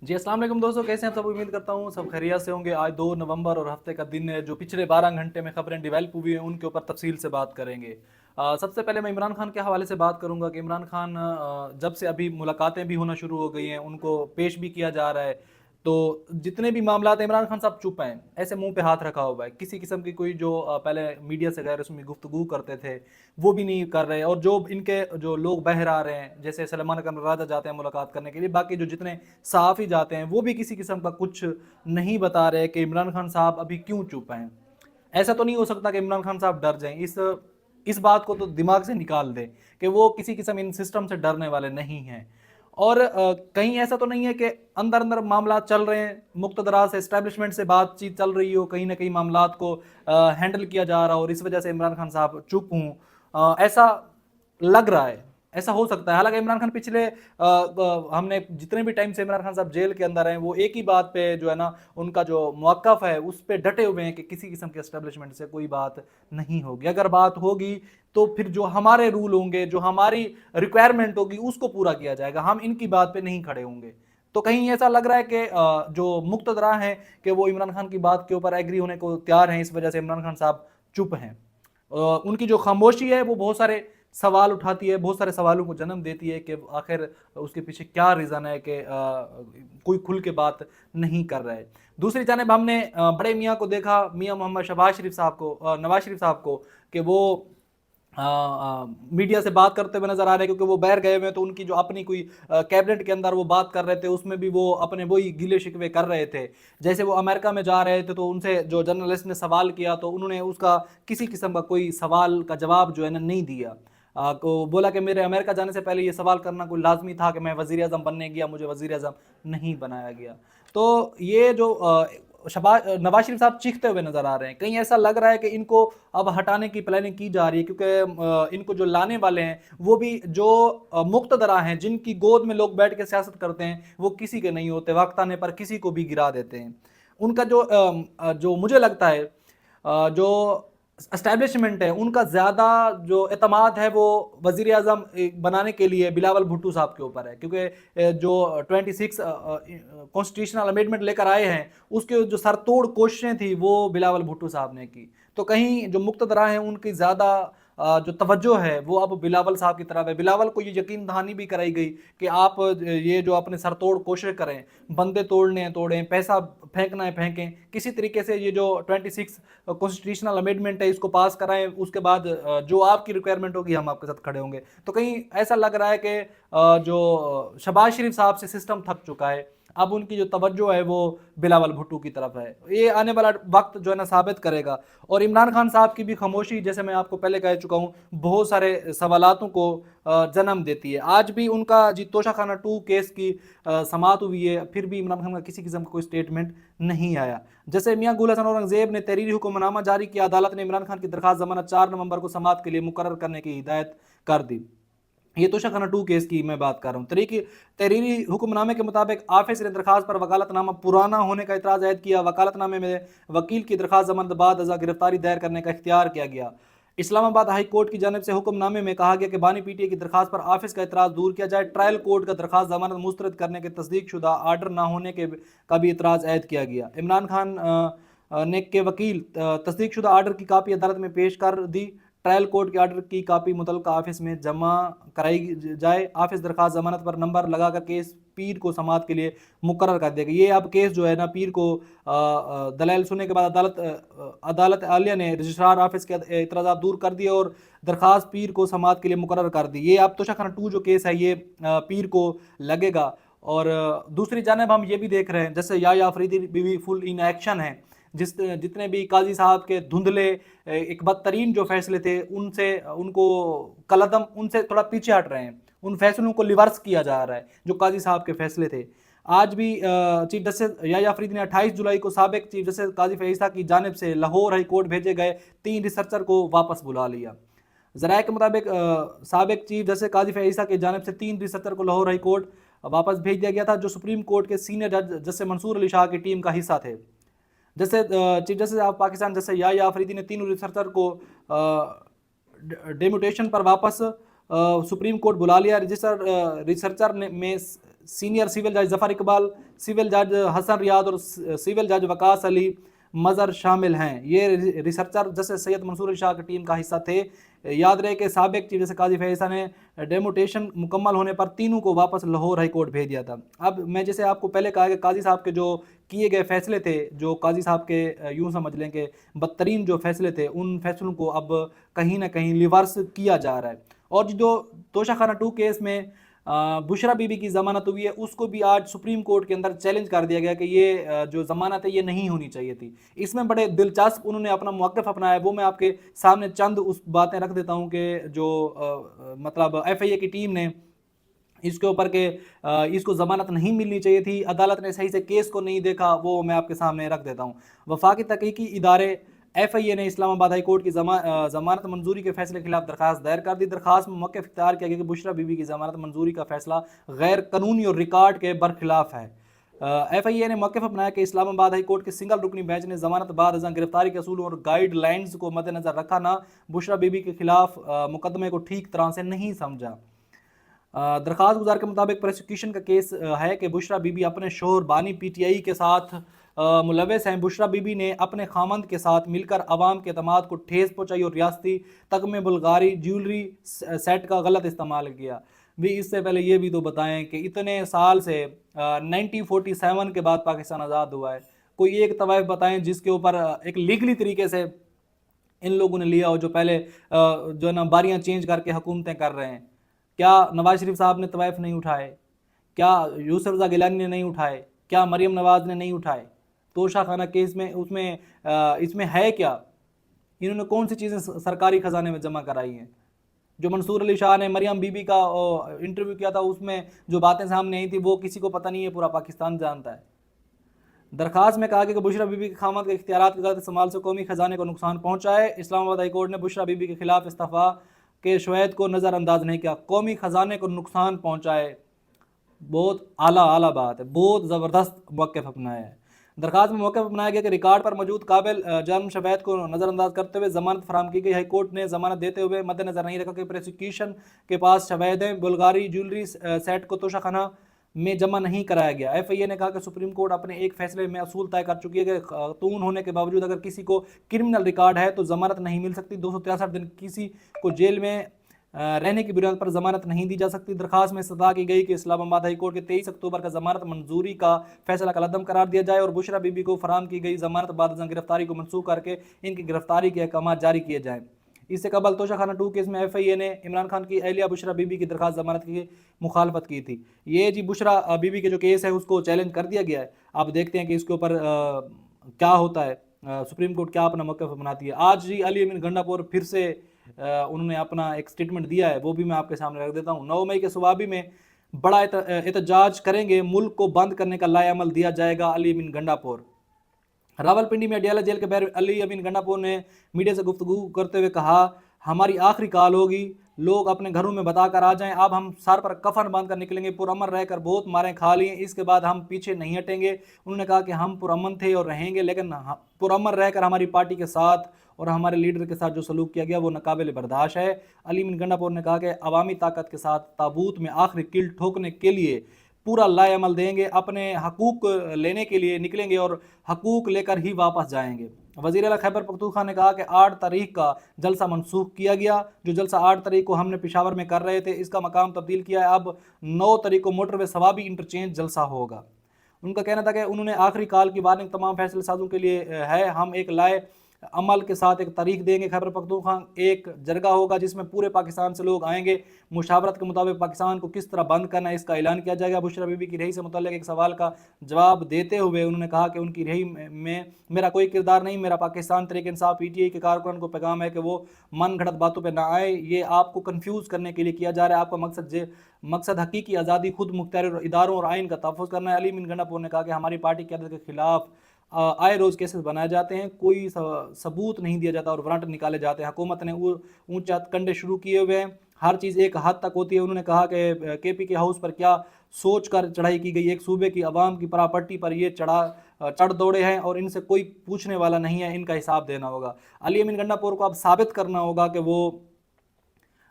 जी अस्सलाम वालेकुम दोस्तों, कैसे हैं आप सब। उम्मीद करता हूँ सब खैरियत से होंगे। आज 2 नवंबर और हफ्ते का दिन है। जो पिछले 12 घंटे में खबरें डेवलप हुई हैं उनके ऊपर तफसील से बात करेंगे। सबसे पहले मैं इमरान खान के हवाले से बात करूंगा कि इमरान खान जब से अभी मुलाकातें भी होना शुरू हो गई हैं, उनको पेश भी किया जा रहा है। तो जितने भी मामलात हैं, इमरान खान साहब चुप हैं, ऐसे मुंह पे हाथ रखा हुआ है। किसी किस्म की कोई जो पहले मीडिया से गैर रस्मी गुफ्तगू करते थे वो भी नहीं कर रहे। और जो इनके जो लोग बहर आ रहे हैं, जैसे सलमान अकरम राजा जाते हैं मुलाकात करने के लिए, बाकी जो जितने सहाफ़ी जाते हैं वो भी किसी किस्म का कुछ नहीं बता रहे कि इमरान खान साहब अभी क्यों चुप हैं। ऐसा तो नहीं हो सकता कि इमरान खान साहब डर जाएं। इस बात को तो दिमाग से निकाल दें कि वो किसी किस्म इन सिस्टम से डरने वाले नहीं हैं। और कहीं ऐसा तो नहीं है कि अंदर अंदर मामला चल रहे हैं, मुक्तदरा से एस्टेब्लिशमेंट से बातचीत चल रही हो, कहीं ना कहीं मामलात को हैंडल किया जा रहा हो और इस वजह से इमरान खान साहब चुप हूँ, ऐसा लग रहा है। ऐसा हो सकता है। हालांकि इमरान खान पिछले हमने जितने भी टाइम से इमरान खान साहब जेल के अंदर हैं, वो एक ही बात पे जो है ना, उनका जो मौक़िफ़ है उस पे डटे हुए हैं कि किसी किस्म के एस्टेब्लिशमेंट से कोई बात नहीं होगी। अगर बात होगी तो फिर जो हमारे रूल होंगे, जो हमारी रिक्वायरमेंट होगी, उसको पूरा किया जाएगा। हम इनकी बात पे नहीं खड़े होंगे। तो कहीं ऐसा लग रहा है कि जो मुक्तदरा हैं कि वो इमरान खान की बात के ऊपर एग्री होने को तैयार हैं, इस वजह से इमरान खान साहब चुप हैं। उनकी जो खामोशी है वो बहुत सारे सवाल उठाती है, बहुत सारे सवालों को जन्म देती है कि आखिर उसके पीछे क्या रीज़न है कि कोई खुल के बात नहीं कर रहा है। दूसरी जानिब हमने बड़े मियाँ को देखा, मियाँ मोहम्मद शहबाज शरीफ साहब को, नवाज शरीफ साहब को, कि वो मीडिया से बात करते हुए नजर आ रहे हैं, क्योंकि वो बाहर गए हुए हैं। तो उनकी जो अपनी कोई कैबिनेट के अंदर वो बात कर रहे थे, उसमें भी वो अपने वही गिले शिकवे कर रहे थे। जैसे वो अमेरिका में जा रहे थे तो उनसे जो जर्नलिस्ट ने सवाल किया तो उन्होंने उसका किसी किस्म का कोई सवाल का जवाब जो है ना नहीं दिया। को बोला कि मेरे अमेरिका जाने से पहले ये सवाल करना कोई लाजमी था कि मैं वज़ीर आज़म बनने गया, मुझे वज़ीर आज़म नहीं बनाया गया। तो ये जो शबाज नवाज शरीफ साहब चीखते हुए नजर आ रहे हैं, कहीं ऐसा लग रहा है कि इनको अब हटाने की प्लानिंग की जा रही है, क्योंकि इनको जो लाने वाले हैं वो भी जो मुक्तदरा हैं, जिनकी गोद में लोग बैठ के सियासत करते हैं, वो किसी के नहीं होते, वक्त आने पर किसी को भी गिरा देते हैं। उनका जो मुझे लगता है जो एस्टैब्लिशमेंट है, उनका ज़्यादा जो एतमाद है वो वज़ीर आज़म बनाने के लिए बिलावल भुट्टो साहब के ऊपर है। क्योंकि जो 26 कॉन्स्टिट्यूशनल अमेंडमेंट लेकर आए हैं, उसके जो सरतोड़ कोशिशें थी वो बिलावल भुट्टो साहब ने की। तो कहीं जो मुक्तदरा हैं उनकी ज़्यादा जो तवज्जो है वो अब बिलावल साहब की तरफ है। बिलावल को ये यकीन दहानी भी कराई गई कि आप ये जो अपने सरतोड़ कोशिश करें, बंदे तोड़ने हैं तोड़ें, पैसा फेंकना है फेंकें, किसी तरीके से ये जो 26 कॉन्स्टिट्यूशनल अमेंडमेंट है इसको पास कराएं। उसके बाद जो आपकी रिक्वायरमेंट होगी हम आपके साथ खड़े होंगे। तो कहीं ऐसा लग रहा है कि जो शहबाज शरीफ साहब से सिस्टम थक चुका है, अब उनकी जो तवज्जो है वो बिलावल भुट्टो की तरफ है। ये आने वाला वक्त जो है ना साबित करेगा। और इमरान खान साहब की भी खामोशी, जैसे मैं आपको पहले कह चुका हूँ, बहुत सारे सवालातों को जन्म देती है। आज भी उनका जी तोशाखाना 2 केस की समाअत हुई है, फिर भी इमरान खान का किसी किस्म का कोई स्टेटमेंट नहीं आया। जैसे मियां गुल हसन औरंगजेब ने तहरीरी हुक्मनामा जारी किया, अदालत ने इमरान खान की दरखास्त जमानत 4 नवंबर को समाअत के लिए मुकर्रर करने की हिदायत कर दी। ये तोशाखाना 2 केस की मैं बात कर रहा हूँ। तहरीरी हुक्मनामे के मुताबिक आफिस ने दरखास्त पर वकालतनामा पुराना होने का इतराज़ आयद किया। वकालतनामे में वकील की दरखास्त जमानत बाद अज़ा गिरफ्तारी दायर करने का इख्तियार किया गया। इस्लामाबाद हाई कोर्ट की जानिब से हुक्मनामे में कहा गया कि बानी पीटीए की दरखास्त पर आफिस का इतराज़ दूर किया जाए। ट्रायल कोर्ट का दरखास्त जमानत मुस्तरद करने के तस्दीक शुदा आर्डर ना होने के का भी इतराज़ आयद किया गया। इमरान खान ने के वकील तस्दीक शुदा आर्डर की कापी अदालत में पेश कर दी। ट्रायल कोर्ट के आर्डर की कापी मुतल्लिका ऑफिस में जमा कराई जाए। ऑफिस दरखास्त जमानत पर नंबर लगाकर केस पीर को समाअत के लिए मुकर्रर कर देगा। ये अब केस जो है ना पीर को दलाइल सुनने के बाद अदालत आलिया ने रजिस्ट्रार ऑफिस के इतराज़ात दूर कर दिए और दरखास्त पीर को समाअत के लिए मुकर्रर कर दी। ये अब तोशाखाना 2 जो केस है ये पीर को लगेगा। और दूसरी जानब हम ये भी देख रहे हैं, जैसे या अफरीदी भी फुल इन एक्शन है। जितने भी काजी साहब के धुंधले एक बदतरीन जो फैसले थे, उनसे उनको कलदम उनसे थोड़ा पीछे हट रहे हैं। उन फैसलों को रिवर्स किया जा रहा है जो काजी साहब के फैसले थे। आज भी चीफ जस्टिस या अफरीदी ने 28 जुलाई को साबिक चीफ जस्टिस काजी फैज़ा की जानिब से लाहौर हाई कोर्ट भेजे गए 3 रिसर्चर को वापस बुला लिया। ज़राए के मुताबिक साबिक चीफ जस्टिस काजी फैज़ा की जानिब से 3 रिसर्चर को लाहौर हाई कोर्ट वापस भेज दिया गया था, जो सुप्रीम कोर्ट के सीनियर जज जस्टिस मंसूर अली शाह की टीम का हिस्सा थे। जैसे चीफ जस्टिस ऑफ पाकिस्तान जैसे या अफरीदी ने तीनों रिसर्चर को डेम्यूटेशन पर वापस सुप्रीम कोर्ट बुला लिया। रिसर्चर में सीनियर सिविल जज जफर इकबाल, सिविल जज हसन रियाद और सिविल जज वकास अली मज़र शामिल हैं। ये रिसर्चर जस्टिस सैयद मंसूर अली शाह की टीम का हिस्सा थे। याद रहे कि साबिक चीफ जस्टिस काजी फैज़ा ने डेमोटेशन मुकम्मल होने पर तीनों को वापस लाहौर हाई कोर्ट भेज दिया था। अब मैं जैसे आपको पहले कहा कि काजी साहब के जो किए गए फैसले थे, जो काजी साहब के यूँ समझ लें कि बदतरीन जो फैसले थे, उन फैसलों को अब कहीं ना कहीं रिवर्स किया जा रहा है। और जो तोशाखाना 2 केस में बुशरा बीबी की ज़मानत हुई है, उसको भी आज सुप्रीम कोर्ट के अंदर चैलेंज कर दिया गया कि ये जो ज़मानत है ये नहीं होनी चाहिए थी। इसमें बड़े दिलचस्प उन्होंने अपना मौक़िफ़ अपनाया, वो मैं आपके सामने चंद उस बातें रख देता हूँ कि जो मतलब FIA की टीम ने इसके ऊपर के इसको ज़मानत नहीं मिलनी चाहिए थी, अदालत ने सही से केस को नहीं देखा, वो मैं आपके सामने रख देता हूँ। वफाकी तहकीकी इदारे FIA ने इस्लामाबाद हाई कोर्ट की ज़मानत मंजूरी के फैसले के खिलाफ दरखास्त दायर कर दी। दरखास्त में मौक़िफ़ इख्तियार किया गया कि बुशरा बीबी की ज़मानत मंजूरी का फैसला गैर कानूनी और रिकॉर्ड के बरखिलाफ है। FIA ने मौक़िफ़ अपनाया कि इस्लामाबाद हाई कोर्ट के सिंगल रुकनी बेंच ने ज़मानत बाद अज़ां गिरफ्तारी के असूलों और गाइडलाइंस को मद्देनज़र रखा ना बुशरा बीबी के खिलाफ मुकदमे को ठीक तरह से नहीं समझा। दरख्वास्त गुजार के मुताबिक प्रोसिक्यूशन का केस है कि बुशरा बीबी अपने शोहर बानी PTI के साथ मुलविस हैं। बुशरा बीबी ने अपने खामंद के साथ मिलकर अवाम के अतमाद को ठेस पहुँचाई और रियासती तगमे बुल्गारी ज्वेलरी सेट का गलत इस्तेमाल किया। भी इससे पहले ये भी तो बताएं कि इतने साल से 1947 के बाद पाकिस्तान आज़ाद हुआ है, कोई एक तवाइफ बताएं जिसके ऊपर एक लीगली तरीके से इन लोगों ने लिया हो, जो पहले जो ना बारियाँ चेंज करके हुकूमतें कर रहे हैं। क्या नवाज शरीफ साहब ने तवाइफ नहीं उठाए? क्या यूसुफ रज़ा गिलानी ने नहीं उठाए? क्या मरियम नवाज ने नहीं उठाए? तोशाखाना केस में उसमें इसमें है क्या? इन्होंने कौन सी चीज़ें सरकारी ख़जाने में जमा कराई हैं? जो मंसूर अली शाह ने मरियम बीबी का इंटरव्यू किया था, उसमें जो बातें सामने आई थी वो किसी को पता नहीं है, पूरा पाकिस्तान जानता है। दरखास्त में कहा गया कि बुशरा बीबी के खामद के इख्तियारात के गलत इस्तेमाल से कौमी ख़जाने को नुकसान पहुँचा है। इस्लामाबाद हाई कोर्ट ने बुशरा बीबी के खिलाफ इस्तीफ़ा के शवाहिद को नज़रअंदाज नहीं किया, कौमी ख़जाने को नुकसान पहुँचाए। बहुत आला बात है, बहुत ज़बरदस्त मौक़िफ़ अपनाया है। दरखास्त में मौक़िफ़ अपनाया गया कि रिकॉर्ड पर मौजूद काबिल जर्म शवाहिद को नज़रअंदाज करते हुए ज़मानत फराहम की गई। हाई कोर्ट ने ज़मानत देते हुए मद्देनज़र नहीं रखा कि प्रोसिक्यूशन के पास शवाहिद बुल्गारी ज्वेलरी सेट को तोशाखाना में जमा नहीं कराया गया। FIA ने कहा कि सुप्रीम कोर्ट अपने एक फैसले में असूल तय कर चुकी है कि खातून होने के बावजूद अगर किसी को क्रिमिनल रिकॉर्ड है तो ज़मानत नहीं मिल सकती। 263 दिन किसी को जेल में रहने की बुनियाद पर ज़मानत नहीं दी जा सकती। दरखास्त में सदा की गई कि इस्लामाबाद हाई कोर्ट के 23 अक्टूबर का ज़मानत मंजूरी का फैसला कलअदम करार दिया जाए और बुशरा बीबी को फराहम की गई ज़मानत बाद गिरफ्तारी को मनसूख करके इनकी गिरफ्तारी के अहकाम जारी किए जाएँ। इससे कबल तोशाखाना 2 केस में FIA ने इमरान खान की अहलिया बुशरा बीबी की दरखास्त ज़मानत की मुखालफत की थी। ये जी बुशरा बीबी के जो केस है उसको चैलेंज कर दिया गया है। आप देखते हैं कि इसके ऊपर क्या होता है, सुप्रीम कोर्ट क्या अपना मौक़िफ़ बनाती है। आज जी अली अमीन गंडापुर फिर से उन्होंने अपना एक स्टेटमेंट दिया है, वो भी मैं आपके सामने रख देता हूँ। 9 मई के सुबाबी में बड़ा एहतजाज करेंगे, मुल्क को बंद करने का लाएअमल दिया जाएगा, अली अमीन गंडापुर। रावलपिंडी में अडियाला जेल के बाहर अली अमीन गंडापुर ने मीडिया से गुफ्तगू करते हुए कहा, हमारी आखिरी कॉल होगी, लोग अपने घरों में बताकर आ जाएं, अब हम सर पर कफन बांध कर निकलेंगे, पुरअमन रहकर बहुत मारें खा लिए, इसके बाद हम पीछे नहीं हटेंगे। उन्होंने कहा कि हम पुरअमन थे और रहेंगे, लेकिन पुरअमन रहकर हमारी पार्टी के साथ और हमारे लीडर के साथ जो सलूक किया गया वो नाकाबिल बर्दाश्त है। अली अमीन गंडापुर ने कहा कि अवामी ताकत के साथ ताबूत में आखिरी कील ठोकने के लिए पूरा लाएअमल देंगे, अपने हकूक लेने के लिए निकलेंगे और हकूक लेकर ही वापस जाएंगे। वज़ीर आला खैबर पख्तूनख्वा ने कहा कि 8 तारीख का जलसा मनसूख किया गया। जो जलसा 8 तारीख को हमने पेशावर में कर रहे थे, इसका मकाम तब्दील किया है। अब 9 तारीख को मोटरवे सवाबी इंटरचेंज जलसा होगा। उनका कहना था कि उन्होंने आखिरी कॉल की वार्निंग तमाम फैसले साजों के लिए है, हम एक लाए अमल के साथ एक तारीख देंगे। खैबर पख्तूनख्वा एक जरगा होगा जिसमें पूरे पाकिस्तान से लोग आएंगे, मुशावरत के मुताबिक पाकिस्तान को किस तरह बंद करना है इसका ऐलान किया जाएगा। बुशरा बीबी की रिहाई से मुतल्लिक एक सवाल का जवाब देते हुए उन्होंने कहा कि उनकी रिहाई में मेरा कोई किरदार नहीं, मेरा पाकिस्तान तहरीक इंसाफ PTI के कारकुन को पैगाम है कि वो मन घड़त बातों पर ना आए, ये आपको कन्फ्यूज़ करने के लिए किया जा रहा है। आपका मकसद हकीकी आज़ादी, खुद मुख्तार इदारों और आइन का तहफ़्फ़ुज़ करना है। अली अमीन गंडापुर ने कहा कि हमारी पार्टी की क़यादत के खिलाफ आए रोज़ केसेस बनाए जाते हैं, कोई सबूत नहीं दिया जाता और वारंट निकाले जाते हैं। हुकूमत ने ऊंचा कंडे शुरू किए हुए हैं, हर चीज़ एक हद तक होती है। उन्होंने कहा कि KPK हाउस पर क्या सोच कर चढ़ाई की गई, एक सूबे की आवाम की प्रॉपर्टी पर ये चढ़ दौड़े हैं और इनसे कोई पूछने वाला नहीं है, इनका हिसाब देना होगा। अली अमीन गंडापुर को अब साबित करना होगा कि वो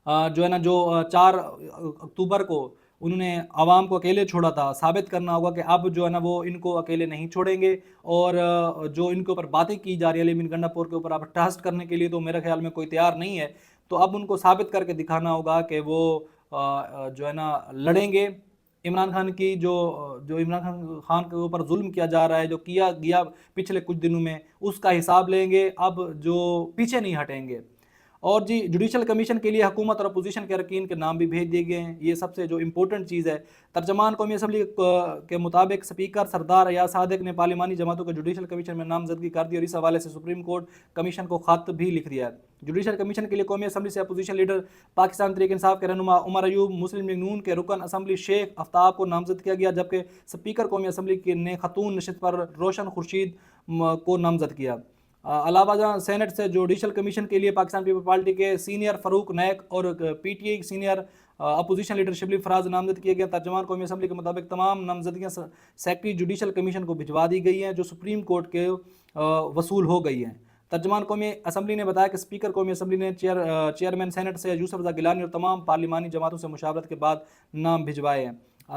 जो है ना, जो 4 अक्टूबर को انہوں نے عوام کو اکیلے چھوڑا تھا، ثابت کرنا ہوگا کہ اب جو ہے نا وہ ان کو اکیلے نہیں چھوڑیں گے، اور جو ان کے اوپر باتیں کی جا رہی ہے علی بن گنڈا پور کے اوپر اب ٹرسٹ کرنے کے لیے تو میرے خیال میں کوئی تیار نہیں ہے، تو اب ان کو ثابت کر کے دکھانا ہوگا کہ وہ جو ہے نا لڑیں گے۔ عمران خان کی جو عمران خان کے اوپر ظلم کیا جا رہا ہے، جو کیا گیا پچھلے کچھ دنوں میں، اس کا حساب لیں گے، اب جو پیچھے نہیں ہٹیں گے۔ اور جی جوڈیشل کمیشن کے لیے حکومت اور اپوزیشن کے اراکین کے نام بھی بھیج دیے گئے ہیں، یہ سب سے جو امپورٹنٹ چیز ہے۔ ترجمان قومی اسمبلی کے مطابق سپیکر سردار ایاز صادق نے پارلیمانی جماعتوں کو جوڈیشل کمیشن میں نامزدگی کر دی، اور اس حوالے سے سپریم کورٹ کمیشن کو خط بھی لکھ دیا ہے۔ جوڈیشل کمیشن کے لیے قومی اسمبلی سے اپوزیشن لیڈر پاکستان تحریک انصاف کے رہنما عمر ایوب، مسلم لیگ نون کے رکن اسمبلی شیخ آفتاب کو نامزد کیا گیا، جبکہ سپیکر قومی اسمبلی نے خاتون نشست پر روشن خورشید کو نامزد کیا۔ علاوہ ازاں سینٹ سے جوڈیشل کمیشن کے لیے پاکستان پیپل پارٹی کے سینئر فاروق نیک اور P T I senior opposition leader Shibli Faraz نامزد کیے گئے۔ ترجمان قومی اسمبلی کے مطابق تمام نامزدگیاں سیکرٹری جوڈیشل کمیشن کو بھجوا دی گئی ہیں، جو سپریم کورٹ کے وصول ہو گئی ہیں۔ ترجمان قومی اسمبلی نے بتایا کہ اسپیکر قومی اسمبلی نے چیئرمین سینٹ سے یوسف رضا گیلانی اور تمام پارلیمانی جماعتوں سے مشاورت کے بعد نام بھجوائے ہیں۔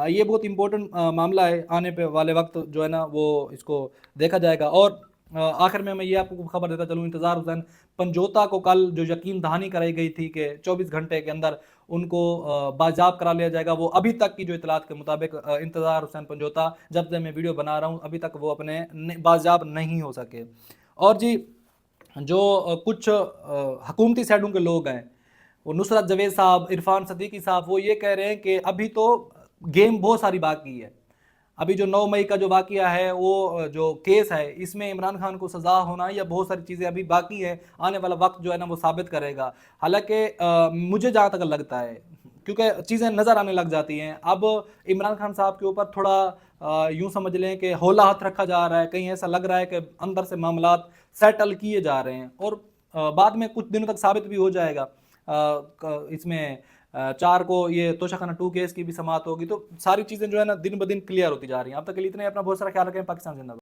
یہ بہت امپورٹنٹ معاملہ ہے، آنے پہ والے وقت جو ہے نا وہ اس کو دیکھا جائے گا۔ اور آخر میں یہ آپ کو خبر دیتا چلوں، انتظار حسین پنجوتا کو کل جو یقین دہانی کرائی گئی تھی کہ 24 گھنٹے کے اندر ان کو بازیاب کرا لیا جائے گا، وہ ابھی تک کی جو اطلاعات کے مطابق انتظار حسین پنجوتا، جب سے میں ویڈیو بنا رہا ہوں ابھی تک وہ اپنے بازیاب نہیں ہو سکے۔ اور جی جو کچھ حکومتی سائڈوں کے لوگ ہیں، وہ نصرت جاوید صاحب، عرفان صدیقی صاحب، وہ یہ کہہ رہے ہیں کہ ابھی تو گیم بہت ساری باقی ہے، ابھی جو 9 مئی کا جو واقعہ ہے، وہ جو کیس ہے، اس میں عمران خان کو سزا ہونا یا بہت ساری چیزیں ابھی باقی ہیں، آنے والا وقت جو ہے نا وہ ثابت کرے گا۔ حالانکہ مجھے جہاں تک لگتا ہے، کیونکہ چیزیں نظر آنے لگ جاتی ہیں، اب عمران خان صاحب کے اوپر تھوڑا یوں سمجھ لیں کہ ہولا ہاتھ رکھا جا رہا ہے، کہیں ایسا لگ رہا ہے کہ اندر سے معاملات سیٹل کیے جا رہے ہیں، اور بعد میں کچھ دنوں تک ثابت بھی ہو جائے گا۔ اس میں 4 کو یہ توشہ خانہ 2 کیس کی بھی سماعت ہوگی، تو ساری چیزیں جو ہے نا دن بدن کلیئر ہوتی جا رہی ہیں۔ اب تک کے لیے اتنا ہی، اپنا بہت سارا خیال رکھیں۔ پاکستان زندہ باد۔